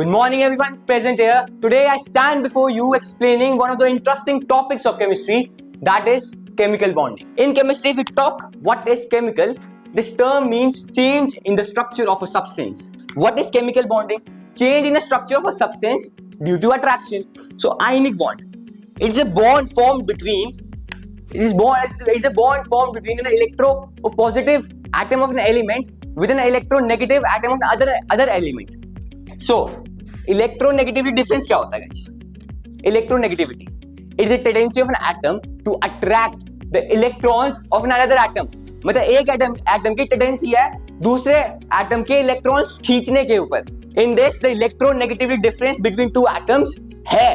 Good morning everyone present here. Today I stand before you explaining one of the interesting topics of chemistry, that is chemical bonding. In chemistry, if we talk what is chemical, this term means change in the structure of a substance. What is chemical bonding? Change in the structure of a substance due to attraction. So ionic bond. It's a bond formed between it's a bond formed between an electropositive atom of an element with an electronegative atom of other element. So, electronegativity difference क्या होता है guys? Electronegativity. It is a tendency of an atom to attract the electrons of another atom. मतलब एक atom की tendency है दूसरे atom के electrons खींचने के ऊपर. In this, the electronegativity difference between two atoms है,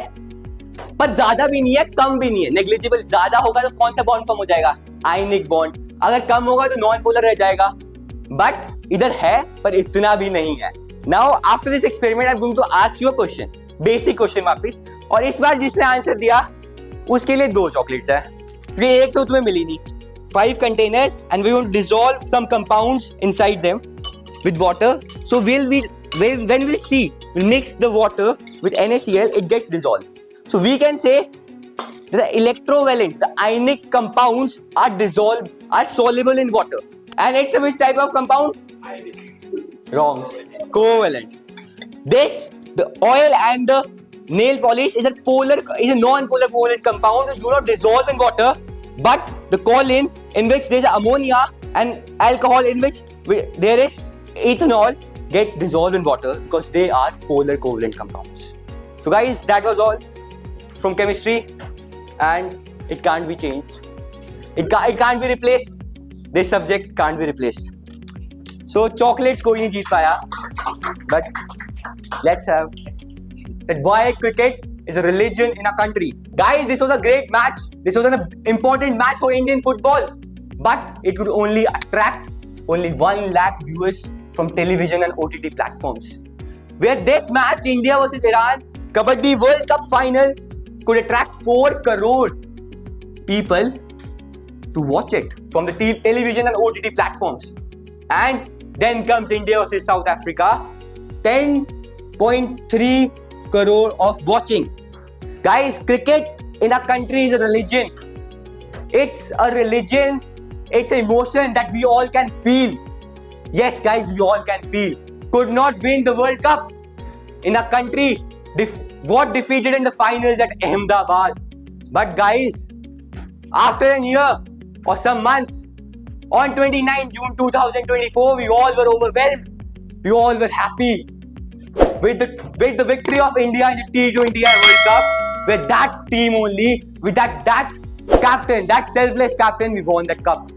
पर ज्यादा भी नहीं है, कम भी नहीं है, negligible. ज्यादा होगा तो कौन सा बॉन्ड फॉर्म हो जाएगा? Ionic bond. अगर कम होगा तो नॉन पोलर रह जाएगा. बट इधर है पर इतना भी नहीं है. Now after this experiment I am going to ask you a question, basic question वापस, और इस बार जिसने आंसर दिया उसके लिए 2 चॉकलेट्स है, क्योंकि एक तो तुम्हें मिली नहीं. 5 containers and we want to dissolve some compounds inside them with water. So when we'll see, we'll mix the water with NaCl, it gets dissolved. So we can say that the electrovalent, the ionic compounds are soluble in water. And it's a which type of compound? Ionic. Wrong. Covalent. The oil and the nail polish is a non-polar covalent compound which do not dissolve in water, but the choline in which there is ammonia and alcohol in which there is ethanol get dissolved in water because they are polar covalent compounds. So guys, that was all from chemistry, and it can't be changed. It can't be replaced. This subject can't be replaced. So chocolates कोई नहीं जीत पाया, but let's have that why cricket is a religion in our country. Guys, this was a great match. This was an important match for Indian football, but it could only attract only 1 lakh viewers from television and OTT platforms. Where this match, India versus Iran, Kabaddi World Cup final, could attract 4 crore people to watch it from the television and OTT platforms. And then comes India versus South Africa, 10.3 crore of watching. Guys, cricket in our country is a religion. It's a religion. It's an emotion that we all can feel. Yes, guys, we all can feel. Could not win the World Cup in our country. Got defeated in the finals at Ahmedabad. But guys, after a year or some months, on 29 June 2024, we all were overwhelmed. We all were happy with the victory of India in the T20 World Cup. With that team only, with that captain, that selfless captain, we won that cup.